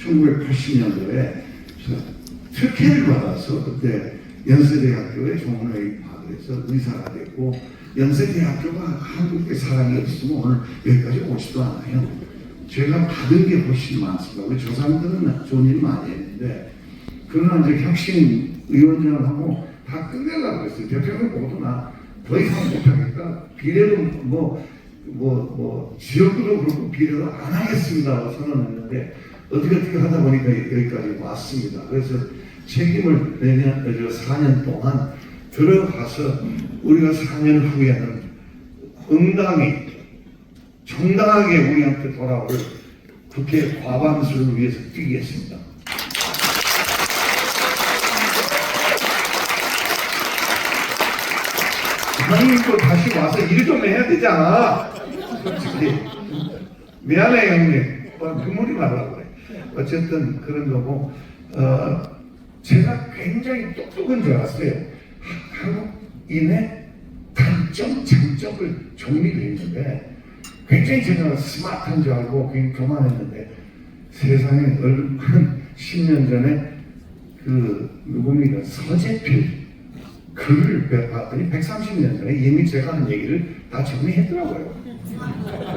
1980년도에 특혜를 받아서 그때 연세대학교에 종원에 입학을 해서 의사가 됐고, 연세대학교가 한국의 사람이 없으면 오늘 여기까지 오지도 않아요. 제가 받은 게 훨씬 많습니다. 우리 조상들은 좋은 일 많이 했는데, 그러나 이제 혁신위원장을 하고 다 끝내려고 했어요. 대표는 모두 나 더 이상 못하겠다. 비례도 지역구도 그렇고 비례도 안 하겠습니다. 선언했는데, 어떻게 하다 보니까 여기까지 왔습니다. 그래서 책임을 내년 4년 동안 들어가서 우리가 4년 후에는 응당이 정당하게 우리한테 돌아올 국회 과반수를 위해서 뛰겠습니다. 형님도 다시 와서 일 좀 해야 되잖아. 솔직히 미안해 형님. 눈물이 나려고 그래. 어쨌든 그런 거고, 제가 굉장히 똑똑한 줄 알았어요. 한국인의 단점, 장점을 정리를 했는데 굉장히 제가 스마트한 줄 알고 그냥 교만했는데, 세상에 한 10년 전에 누굽니까? 서재필 글을 봤더니 130년 전에 이미 제가 한 얘기를 다 정리했더라고요.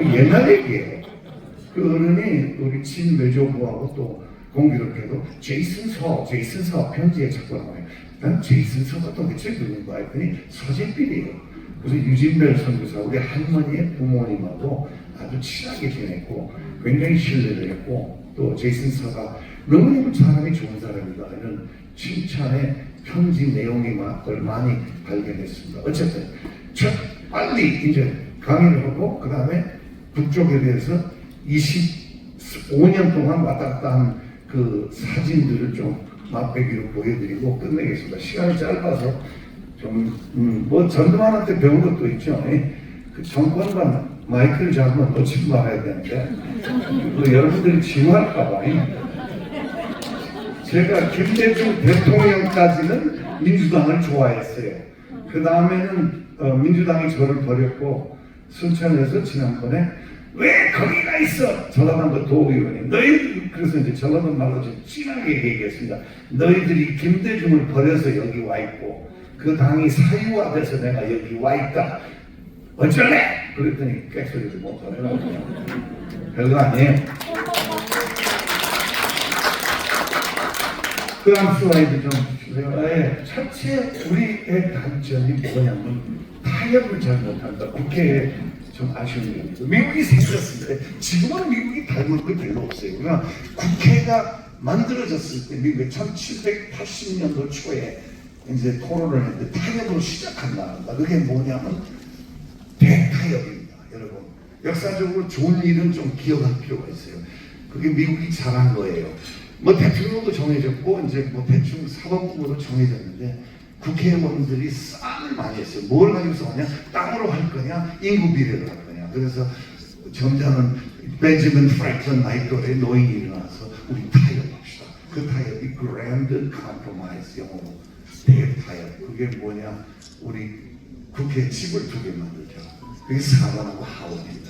옛날 얘기예요. 그 어른이 우리 친외조부하고 또 공교롭게도 제이슨 서 편지에 자꾸 나와요. 난 제이슨 서가 도대체 누군가 했더니 서재필이에요. 그래서 유진별 선교사 우리 할머니의 부모님하고 아주 친하게 지냈고 굉장히 신뢰를 했고, 또 제이슨 서가 너무너무 사람이 좋은 사람이다 하는 칭찬의 편지 내용이 많이 발견했습니다. 어쨌든 빨리 이제 강의를 하고 그 다음에 북쪽에 대해서 25년 동안 왔다 갔다 한 그 사진들을 좀 맛배기로 보여드리고 끝내겠습니다. 시간이 짧아서 좀 전두환한테 배운 것도 있죠. 그 정권과 마이크를 잡으면 놓치지 말아야 되는데 여러분들이 지루할까봐 제가 김대중 대통령까지는 민주당을 좋아했어요. 그 다음에는 민주당이 저를 버렸고, 순천에서 지난번에 왜 거기가 있어? 전라남도 도의원이 너희들, 그래서 이제 전라도 말로 좀 진하게 얘기했습니다. 너희들이 김대중을 버려서 여기 와 있고 그 당이 사유화돼서 내가 여기 와 있다. 어쩔래? 그랬더니 객소리를 못하더라고요. 별거 아니에요. 그 다음 슬라이드 좀 주세요. 첫째, 우리의 단점이 뭐냐면 타협을 잘 못한다. 국회에 좀 아쉬운 일입니다. 미국이 생겼을 때, 지금은 미국이 닮을 게 별로 없어요. 그러나 국회가 만들어졌을 때, 미국의 1780년도 초에 이제 토론을 했는데 타협으로 시작한다. 그게 뭐냐면 대타협입니다. 여러분, 역사적으로 좋은 일은 좀 기억할 필요가 있어요. 그게 미국이 잘한 거예요. 대통령도 정해졌고 이제 대충 사법부도 정해졌는데, 국회의원들이 싸움을 많이 했어요. 뭘 가지고 싸우냐? 땅으로 할 거냐? 인구 비례를 할 거냐? 그래서 점잖은 벤저민 프랭클린 나이트의 노인이 일어나서 우리 타협합시다. 그 타협이 그랜드 컴프로마이즈, 영어로 대타협. 그게 뭐냐? 우리 국회 집을 2개 만들자. 그게 상원하고 하원입니다.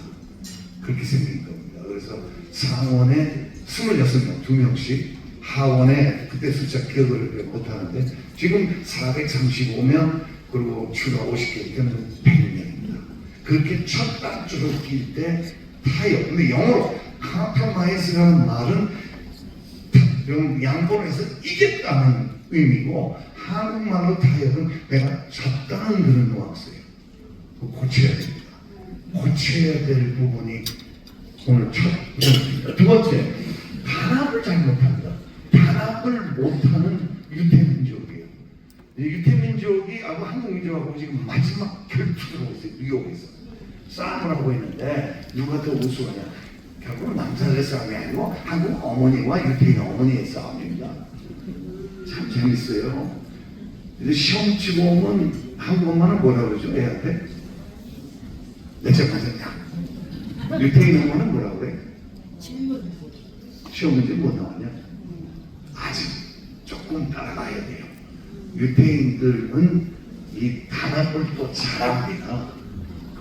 그렇게 생긴 겁니다. 그래서 상원에 26명, 2명씩, 하원에 그때 숫자 기억을 못하는데 지금 435명, 그리고 추가 50개 되면 100명입니다. 그렇게 첫 단추를 낄 때 타협, 근데 영어로 compromise라는 말은 좀 양보해서 이겼다는 의미고, 한국말로 타협은 내가 졌다는 그런 뉘앙스예요. 고쳐야 됩니다. 고쳐야 될 부분이 오늘 첫 번째입니다. 두 번째, 단합을 잘 못한다. 단합을 못하는 유태민족이에요. 유태민족이 한국민족하고 지금 마지막 결투를 하고 있어요. 뉴욕에서 싸움을 하고 있는데 누가 더 우수하냐? 결국은 남자들의 싸움이 아니고 한국 어머니와 유태인 어머니의 싸움입니다. 참 재밌어요. 이제 시험 치고 오면 한국 엄마는 뭐라 그러죠? 애한테? 몇 점 맞았냐? 유태인 어머니는 뭐라 그래? 시험 문제 뭐 나왔냐? 아직 조금 따라가야 돼요. 유태인들은 이 단합을 또 잘합니다.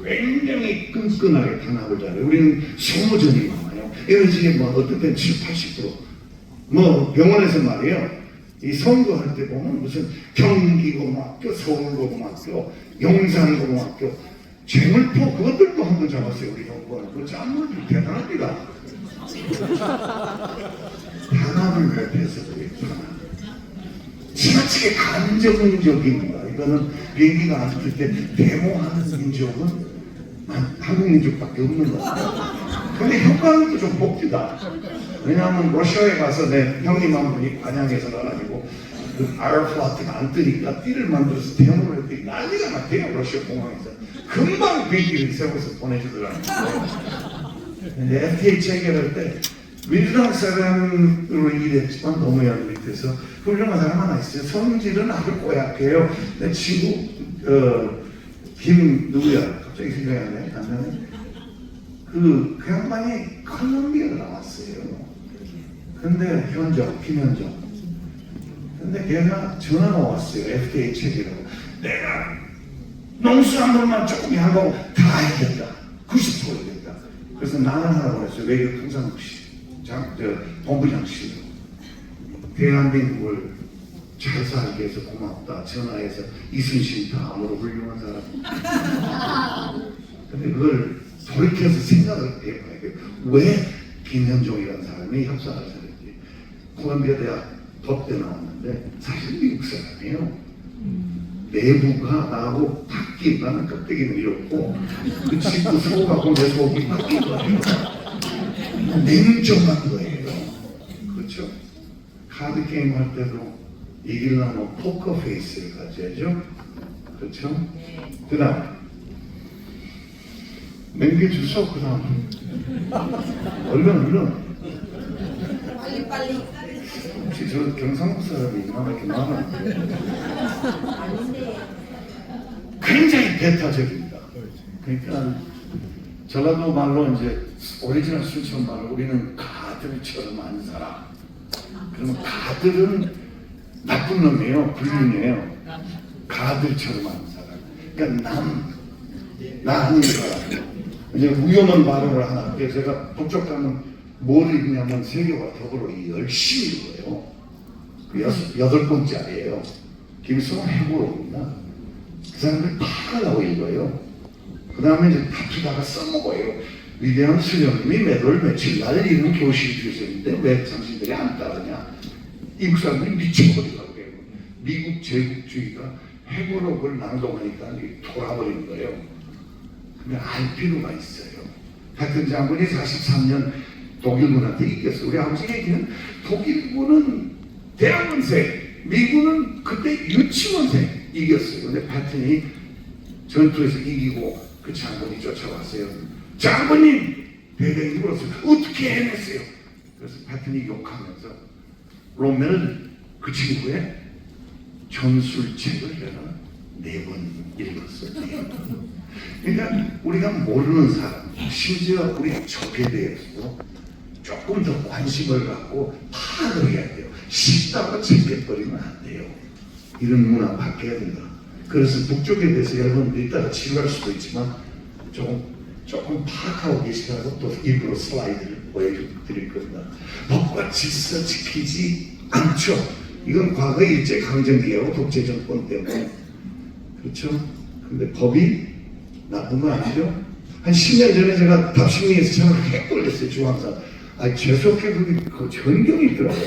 굉장히 끈끈하게 단합을 잘해요. 우리는 소모전이 많아요. 이런 식의 어떤 때는 70, 80% 뭐 병원에서 말이에요. 이 선거할 때 보면 무슨 경기고등학교, 서울고등학교, 용산고등학교, 재물포 그것들도 한번 잡았어요. 우리 정부는. 그 짠물이 대단합니다. 단합을 랩해서 그랬구나. 지나치게 감정적입니다. 이거는 비행기가 안 뜰 때 데모하는 민족은 한국 민족밖에 없는 것 같아요. 근데 효과는 좀 복지다. 왜냐하면 러시아에 가서 내 형님 한 분이 반향해서 가가지고 그 아에로플라트가 안 뜨니까 띠를 만들어서 데모를 했더니 난리가 났대요. 러시아 공항에서. 금방 비행기를 세워서 보내주더라고요. 근데 FTA 체결할 때 민주당 사람으로 일했지만 노무현 밑에서 훌륭한 사람 하나 있어요. 성질은 아주 고약해요. 내 친구 김 누구야? 갑자기 생각이 안 나네. 그 양반이 컬럼비아를 나왔어요. 근데 김현정. 근데 걔가 전화가 왔어요. FTA 체결하고 내가 농수 한 번만 조금 하고 다 해야겠다. 90% 되겠다. 그래서 나는 하라고 했어요. 외교 통상시 본부장실. 대한민국을 잘 살게 해서 고맙다. 전화해서 이순신 다음으로 훌륭한 사람. 근데 그걸 돌이켜서 생각을 해봐야 돼요. 왜 김현종이라는 사람이 협상을 잘했지? 콜롬비아 대학 법대 나왔는데 사실 미국 사람이에요. 내부가 나하고 바뀐 나는 껍데기는 이렇고 그 친구 속하고 내 속이 바뀐 거예요. 냉정한 거예요. 그렇죠? 카드 게임 할 때도 이기려면 포커 페이스를 가져야죠. 그렇죠? 그 다음 남겨주소. 그 다음 얼른 빨리 혹시 저 경상도 사람이 이렇게 많아? 굉장히 배타적입니다. 그러니까 전라도 말로 이제 오리지널 순천 말로 우리는 가들처럼 안 살아. 그러면 가들은 나쁜 놈이에요. 불륜이에요. 가들처럼 안 살아. 그러니까 나 아닌 사람. 이제 위험한 발언을 하나 할게요. 제가 북쪽 가면 뭘 읽냐면 세계와 더불어 열심히 읽어요. 그 8번째예요. 김수홍 해고로입니다. 그 사람들 파가라고 읽어요. 그 다음에 이제 다투다가 써먹어요. 위대한 수령님이 매월 며칠 날 이런 교실 주셨는데 왜 당신들이 안 따르냐. 이국 사람들이 미쳐버리라고 해요. 미국 제국주의가 해고록을 낭독하니까 돌아버린 거예요. 근데 알 필요가 있어요. 하여튼 장군이 43년 독일군한테 이겼어요. 우리 아버지 얘기는 독일군은 대학원생, 미군은 그때 유치원생 이겼어요. 근데 패튼이 전투에서 이기고 그 장군이 쫓아왔어요. 장군님! 대대이 물었어요. 어떻게 해냈어요? 그래서 패튼이 욕하면서 로멜은 그 친구의 전술책을 내가 4번 읽었어요. 그러니까 우리가 모르는 사람, 심지어 우리 적에 대해서도 조금 더 관심을 갖고 파악을 해야 돼요. 쉽다고 챙겨버리면 안 돼요. 이런 문화 바뀌어야 된다. 그래서 북쪽에 대해서 여러분들이 이따가 치료할 수도 있지만 조금 파악하고 계시라고 또 일부러 슬라이드를 보여드릴 겁니다. 법과 질서 지키지 않죠. 이건 과거 일제강점기하고 독재정권 때문에 그렇죠. 근데 법이 나쁜 거 아니죠? 한 10년 전에 제가 답심리에서 참을 헷갈렸어요. 중앙사. 재수없게 그 전경이 있더라고요.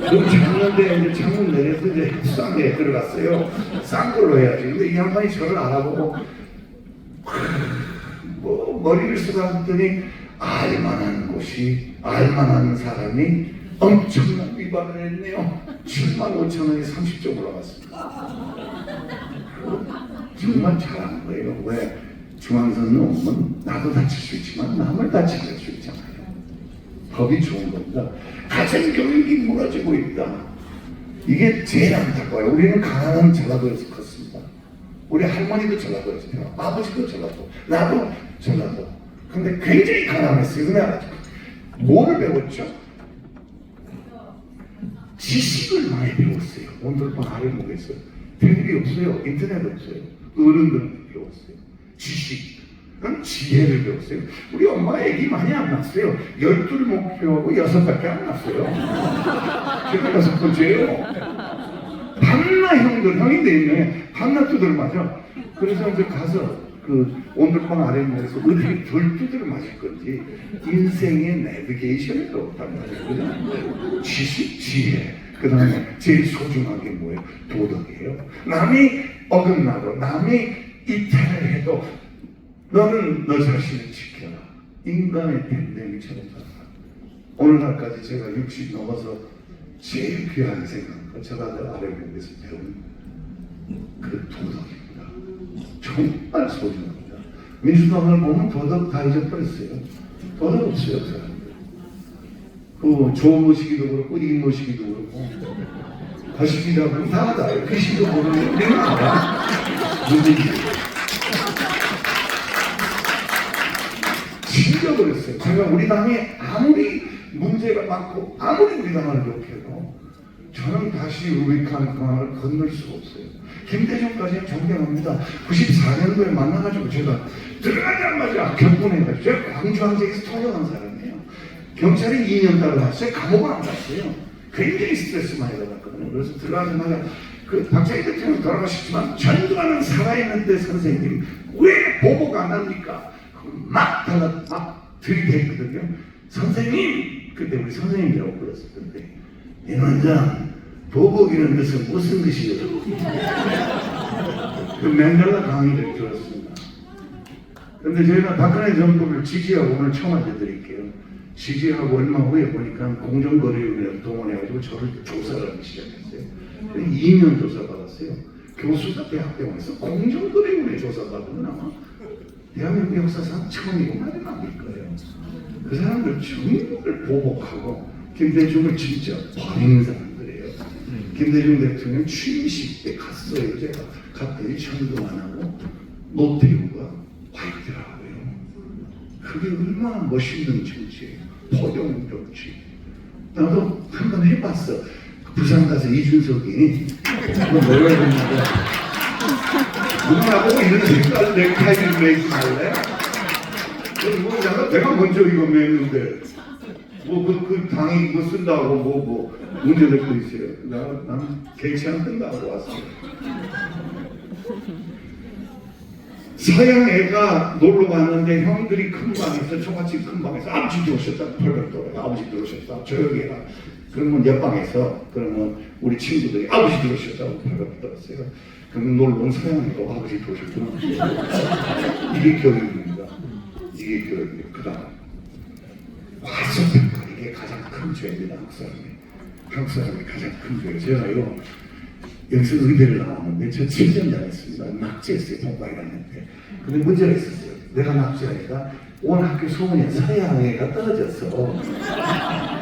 그럼 작년에 이제 창문 내려서 이제 싼데 들어갔어요. 싼 걸로 해야지. 근데 이 양반이 저를 알아보고 뭐 머리를 쓰다듬더니 알만한 곳이 알만한 사람이 엄청난 위반을 했네요. 75,000원이 30점 올라갔습니다. 정말 잘하는 거예요. 왜? 중앙선 놓으면 나도 다칠 수 있지만 남을 다치게 할 수 있잖아요. 법이 좋은 겁니다. 가정교육이 무너지고 있다. 이게 제일 안타까워요. 우리는 가난한 전라도에서 컸습니다. 우리 할머니도 전라도에서 태어났고 아버지도 전라도, 나도 전라도. 근데 굉장히 가난했어요. 근데 뭐를 배웠죠? 지식을 많이 배웠어요. 온돌방 아래목에서. 텔레비 없어요. 인터넷 없어요. 어른들한테 배웠어요. 지식. 그럼 지혜를 배웠어요. 우리 엄마 애기 많이 안 낳았어요. 12 목표하고 6밖에 안 낳았어요. 제가 6번째예요. 밤낮 형들, 형이 4명에 밤낮 두드려 맞아. 그래서 이제 가서 그 온돌방 아랫면에서 어떻게 덜 두드려 맞을 건지 인생의 내비게이션이 없단 말이에요. 그죠? 지식, 지혜. 그 다음에 제일 소중한 게 뭐예요? 도덕이에요. 남이 어긋나도 남이 이탈을 해도 너는 너 자신을 지켜라. 인간의 댐댐이처럼 살아. 오늘날까지 제가 60 넘어서 제일 귀하게 생각한 건 제가 아래국에서 배운 그 도덕입니다. 정말 소중합니다. 민주당을 보면 도덕 다 잊어버렸어요. 도덕 없어요, 그 사람들. 그 조모시기도 그렇고 이모시기도 그렇고 거시기도 그렇고 다 알아요. 글씨도 모르는 우리는 알아. 문제지. 질려버렸어요. 제가 우리 당에 아무리 문제가 많고 아무리 우리 당을 욕해도 저는 다시 루비칸 강을 건널 수가 없어요. 김대중까지는 존경합니다. 94년도에 만나가지고 제가 들어가자마자 격분해가지고 제가 광주항쟁에서 통역한 사람이에요. 경찰이 2년 따라갔어요. 감옥을 안 갔어요. 굉장히 스트레스 많이 받았거든요. 그래서 들어가자마자 그 박정희 대통령 돌아가셨지만 전두환은 살아있는데 선생님 왜 보복 안 합니까? 막 들이댔거든요. 선생님! 그때 우리 선생님이라고 불렀었는데 임원장 보복이라는 것은 무슨 것이요? 그 맨델라 강의를 들었습니다. 그런데 저희가 박근혜 정부를 지지하고 오늘 처음 알려드릴게요. 지지하고 얼마 후에 보니까 공정거래위원회를 동원해가지고 저를 조사를 하기 시작했어요. 2년 조사받았어요. 교수가 대학병원에서 공정거래위원회 조사받으면 아마 대한민국 역사상 처음이고 마지막일 거예요. 그 사람들 정말 보복하고 김대중을 진짜 버리는 사람들이에요. 김대중 대통령 취임식 때 갔어요. 제가 갔더니 전두환하고 노태우가 와 있더라고요. 그게 얼마나 멋있는 정치예요. 포용 정치. 나도 한번 해봤어. 부산 가서 이준석이 뭐라 했냐고 누가 나보고 이런 색깔 넥타이를 매지 말래? 내가 먼저 이거 맸는데 그 당이 이거 쓴다고 뭐 문제될 거 있어요. 나는 개치안 끝나고 왔어요. 서양 애가 놀러 갔는데 형들이 큰 방에서 저같이 큰 방에서 아버지 들어오셨다 펄펄 아버지 들어오셨다 조용히 해라. 그러면 옆방에서 그러면 우리 친구들이 아버지 들어오셨다고 펄펄 떨었어요. 그러면 놀러 온 서양 애가 아버지 들어오셨구나. 이게 교육입니다. 이게 교육이에요. 그 다음 과소평가 이게 가장 큰 죄입니다. 한국 사람이 가장 큰 죄예요. 제가요 여기서 의대를 나왔는데 저 7년 다녔습니다. 낙제했어요. 동과 1학년 때. 근데 문제가 있었어요. 내가 낙제하니까 온 학교 소문이 서양 애가 떨어졌어.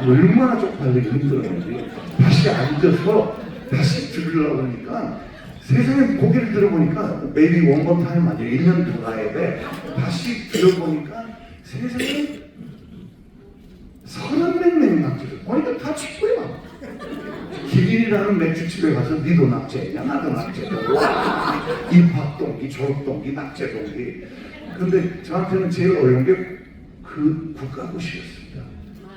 얼마나 쪽팔리기 힘들었는지 다시 앉아서 다시 들으려고 하니까 세상에 고개를 들어보니까 maybe one more time 아니야. 1년 더 가야 돼. 다시 들어보니까 세상에 30몇 명이 낙제를 보니까 다 축구야. 기린이라는 맥주집에 가서 니도 낙제했냐 나도 낙제했냐 와 입학동기 졸업동기 낙제동기. 근데 저한테는 제일 어려운 게 그 국가고시였습니다.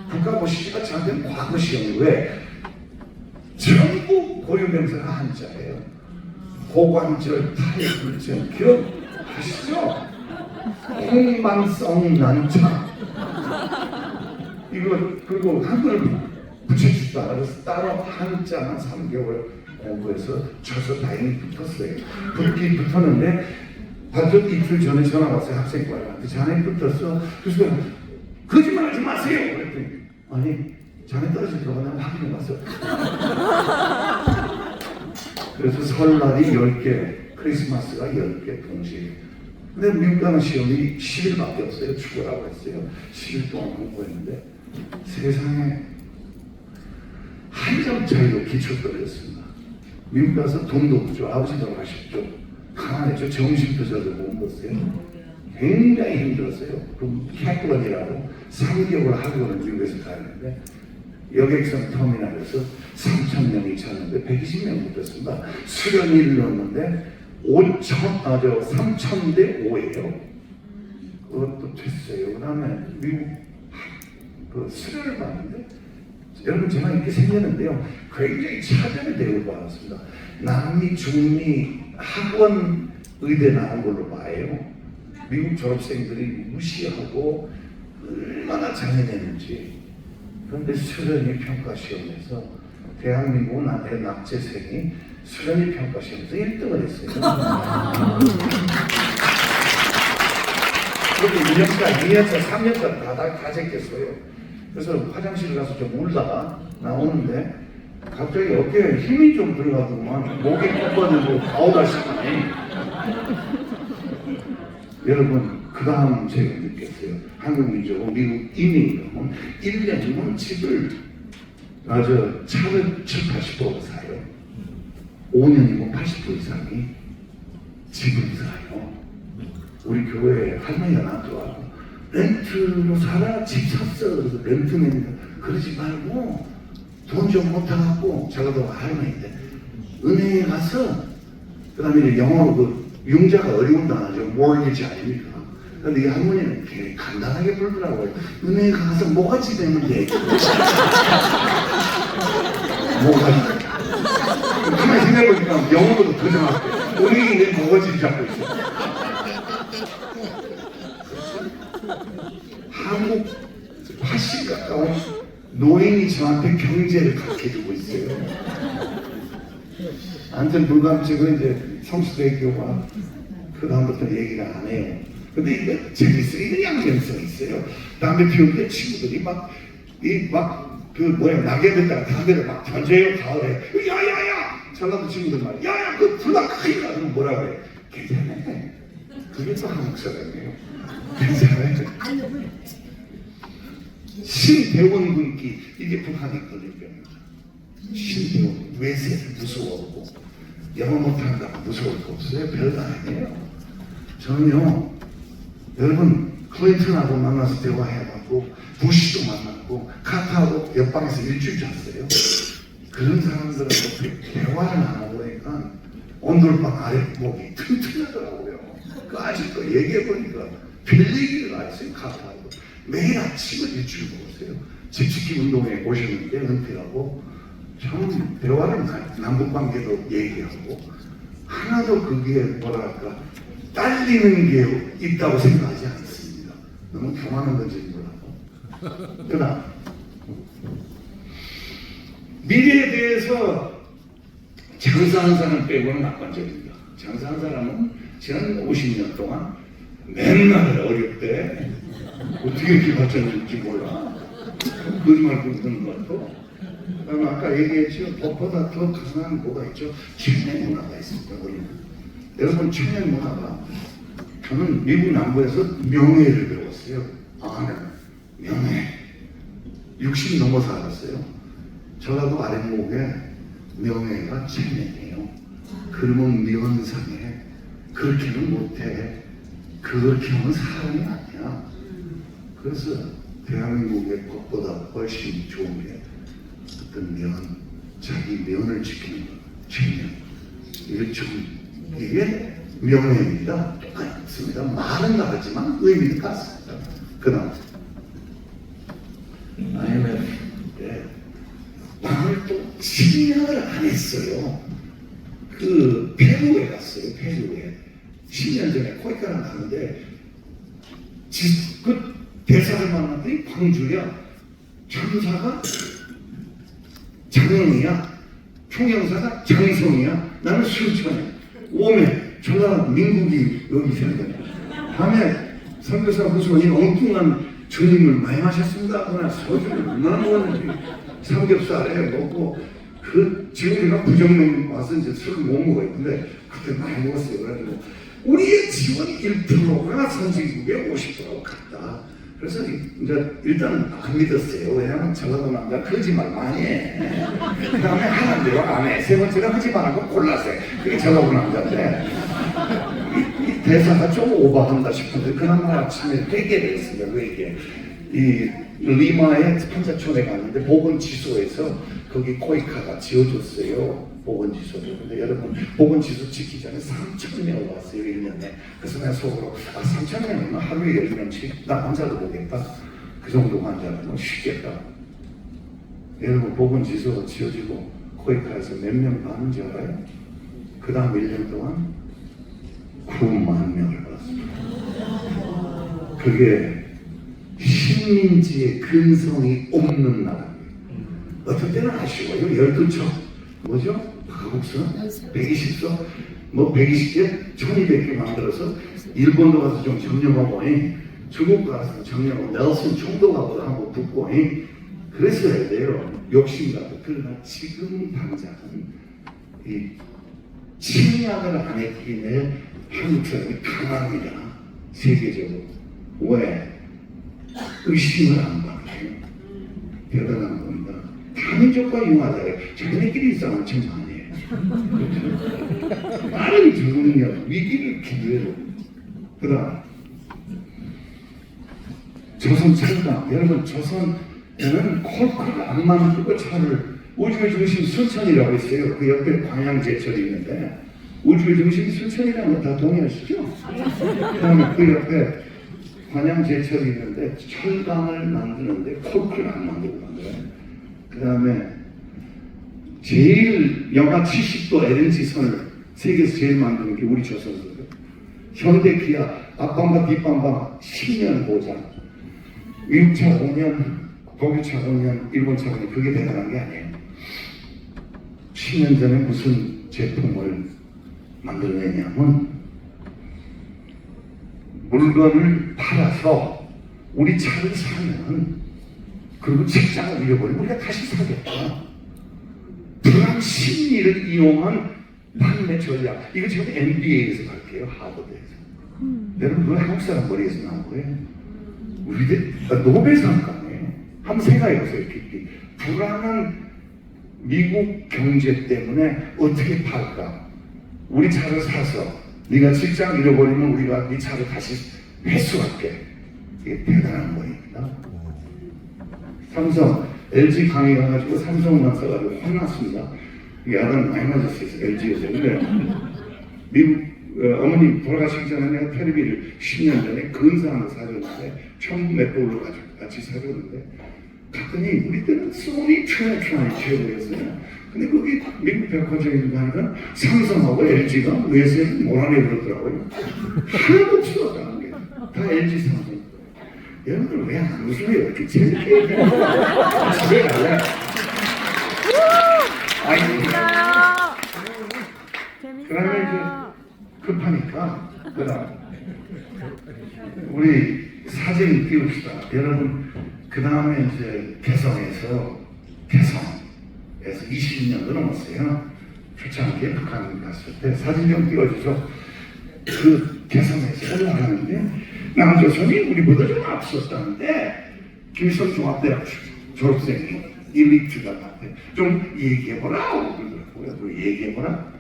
국가고시가 저한테는 과거시험이 왜 전부 고유명사가 한자예요. 고관절 타협불전 기억하시죠? 홍만성 난차 이거 그리고 한글을 붙여주지도 않아서 따로 한자만 3개월 공부해서 쳐서 다행히 붙었어요. 붙긴 붙었는데 반전 이틀 전에 전화 왔어요. 학생과한테 자네 붙었어. 그래서 거짓말하지 마세요. 그랬더니 아니 자네 떨어질까 봐 내가 확인해 봤어. 그래서 설날이 10개 크리스마스가 10개 동시에. 근데 미국 가는 시험이 10일밖에 없어요. 죽으라고 했어요. 10일 동안 공부했는데 세상에 한 점 차이로 기초 떨어졌습니다. 미국 가서 돈도 없죠. 아버지 돌아가셨죠. 가난했죠. 정신도 저도 못 먹었어요. 굉장히 힘들었어요. 그럼 캐플런이라고 3개월 학원을 미국에서 가는데 여객선 터미널에서 3,000명이 찼는데 120명 붙었습니다. 수련일을 넣었는데 3,000대 5예요. 그것도 됐어요. 그 다음에 미국 그 수련을 봤는데 여러분 제가 이렇게 생겼는데요. 굉장히 차별을 대우받았습니다. 남미, 중미, 학원, 의대 나온 걸로 봐요. 미국 졸업생들이 무시하고 얼마나 잘해내는지. 그런데 수련이 평가시험에서 대한민국 남의 납제생이 수련이 평가시험에서 1등을 했어요. 그리고 1년차, 2년차, 3년차 다 제꼈어요. 그래서 화장실 가서 좀 울다가 나오는데 갑자기 어깨에 힘이 좀 들어가더만 목이 꺾어지고 가오다시니. 여러분 그 다음 제가 느꼈어요. 한국 민족은 미국 이민이면 1년이면 집을 차를 70~80% 사요. 5년이면 80% 이상이 집을 사요. 우리 교회에 할머니가 나더라고. 렌트로 살아? 집 샀어. 그래서 렌트 냅니다. 그러지 말고 돈 좀 못하갖고 제가 또 할머니인데 은행에 가서 그 다음에 영어로 그 융자가 어려운 단어죠. mortgage 아닙니까? 근데 이 할머니는 되게 간단하게 불더라고요. 은행에 가서 뭐가지 되면 돼. 뭐가지. 가만히 생각해보니까 영어로도 더 정확해. 은행이 내 뭐가지를 잡고 있어. 한국 80 가까운 노인이 저한테 경제를 가르쳐주고 있어요. 아무튼 불감증은 이제 성수대교와 그 다음부터 얘기를 안 해요. 근데 이게 재밌어요. 이거 양면성이 있어요. 담배 피우는데 친구들이 낙엽에다가 담배를 막 던져요. 가을에. 야야야! 전라도 친구들 말 야야! 그 불나 크게 가면 뭐라고 해? 괜찮네. 그게 또 한국 사람이에요. 괜찮아요. 신대원 군기, 이게 북한이 걸린 병입니다. 신대원, 외세를 무서워하고 영어 못한다고 무서울 거 없어요. 별거 아니에요. 저는요, 여러분 클린턴하고 만나서 대화해봤고 부시도 만났고 카타하고 옆방에서 일주일 잤어요. 그런 사람들하고 대화를 나눠보니까 온돌방 아랫목이 튼튼하더라고요. 그 아직도 얘기해보니까 별 얘기를 안 했어요. 카타하고 매일 아침을 일주일 먹었어요. 집지키 운동회 오셨는데 은퇴하고 참 대화를 남북관계도 얘기하고 하나도 그게 뭐랄까 딸리는 게 있다고 생각하지 않습니다. 너무 교만한 건지 몰라도. 그러나 미래에 대해서 장사한 사람 빼고는 낙관적입니다. 장사한 사람은 지난 50년 동안 맨날 어릴 때 어떻게 이렇게 발전했는지 몰라. 거짓말 부르는 것 같고. 그다음에 아까 얘기했죠. 법보다 더 강한 뭐가 있죠? 청년 문화가 있습니다. 여러분 청년 문화가 저는 미국 남부에서 명예를 배웠어요. 명예. 60 넘어서 알았어요. 전라도 아랫목에 명예가 청년이에요. 그러면 면상에 그렇게는 못해. 그렇게 하면 사람이 아니야. 그래서 대한민국의 법보다 훨씬 좋은 게 어떤 자기 면을 지키는 것, 청년. 이게 명예입니다. 똑같습니다. 말은 다르지만 의미는 같습니다. 그 다음 IMF에 오늘 또 10년을 안 했어요. 그 페루에 갔어요. 페루에 10년 전에 코이카랑 갔는데 그 대사를 만났더니 광주야. 천사가 장영이야. 총영사가 장성이야. 나는 수천이야. 오메 전라 민국이 여기 생각나. 밤에 선교사 후손이 엉뚱한 전임을 많이 마셨습니다. 그러나 소주를 얼마나 먹었는지 삼겹살에 먹고 지금 제가 부정명 와서 이제 술을 못 먹어요. 근데 그때 많이 먹었어요. 그래가지고 우리의 지원이 1%가 선진국의 50%가 같다. 그래서 이제 일단 안 믿었어요. 왜냐하면 전라도 남자 거짓말 많이 해. 그 다음에 하나대로 안 해. 세 번째는 거짓말하고 골라서 해. 그게 전라도 남자인데 이 대사가 좀 오버한다 싶은데 그나마 아침에 회개를 했습니다. 왜 이게 리마의 판자촌에 갔는데 보건지소에서 거기 코이카가 지어줬어요. 보건지소를. 근데 여러분 보건지소 짓기 전에 3,000명 왔어요. 1년에. 그래서 내가 속으로 3,000명이면 하루에 10명씩 나 환자도 보겠다. 그 정도 환자라면 쉽겠다. 여러분 보건지수가 지어지고 거기까지 몇 명 가는지 알아요? 그 다음 1년 동안 9만 명을 받았습니다. 그게 식민지의 근성이 없는 나라입니다. 어떤 때는 아쉬워요. 12척 뭐죠? 가국선 120석 뭐 120개 1200개 만들어서 일본도 가서 좀 점령하고 중국 가서 점령하고 넬슨 총독하고 한번 붙고 그랬어야 돼요. 욕심 같은. 그러나 지금 당장은 이 침략을 안 했기 때문에 한국 사람이 강합니다. 세계적으로. 왜? 의심을 안 받아요. 대단한 겁니다. 단민족과 융화자예요. 자기네끼리 싸우는 참 많이에요. 많은 적응력, 위기를 기회로. 그 다음 조선 철강. 여러분 조선에는 콜콜 안 만들고 차를 우주의 중심 순천이라고 있어요. 그 옆에 광양제철이 있는데 우주의 중심이 순천이라는 거 다 동의하시죠? 그 다음에 그 옆에 광양제철이 있는데 철강을 만드는데 콜콜 안 만들고 만들어요. 그 다음에 제일 영하 70도 LNG 선을 세계에서 제일 만드는 게 우리 조선이거든요. 현대 기아 앞밤과 뒷밤과 10년 보장. 미국차 5년, 독일차 5년, 일본차 5년. 그게 대단한 게 아니에요. 10년 전에 무슨 제품을 만들어내냐면 물건을 팔아서 우리 차를 사면 그리고 직장을 잃어버리면 우리가 다시 사겠다. 불안 심리를 이용한 판매 전략. 이거 지금 MBA에서 갈게요. 하버드에서. 여러분 그거 한국 사람 머리에서 나온 거예요. 우리들 노벨상감이에요. 한번 생각해보세요. 깊이. 불안한 미국 경제 때문에 어떻게 팔까? 우리 차를 사서 네가 직장 잃어버리면 우리가 네 차를 다시 회수할게. 이게 대단한 거입니다. 삼성, LG 강의 가가지고 삼성만 써가지고 혼났습니다. 야단 많이 맞았어요. LG에서. 근데 미국 어머니 돌아가시기 전에 내가 테레비를 10년 전에 근사한 거 사줬는데 1000몇 불로 같이 사줬는데 갔더니 우리 때는 소니 트라이 최고였어요. 근데 거기 미국 백화점에 가니까 삼성하고 LG가 외세를 몰아내 그러더라고요. 하나도 없었다는 게. 다 LG 삼성. 여러분들 왜 안 웃어요? 이렇게 재밌게 얘기해요. 집에 갈래? 그러면 이제 급하니까 그다음 우리 사진 띄웁시다. 여러분 그 다음에 이제 개성에서 20년도 넘었어요. 초창기에 북한 갔을 때 사진 좀 띄워주죠. 그 개성에서 올라가는데 남조선이 우리보다 좀 앞섰다는데 김일성 종합대학 졸업생이 일리트가 나한테 좀 얘기해보라. 그러더라고요. 얘기해보라.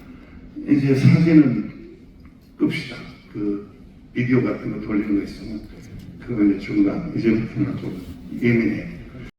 이제 사진은 끕시다. 그 비디오 같은 거 돌리는 거 있으면 그거 이제 중간 이제부터는 좀 예민해.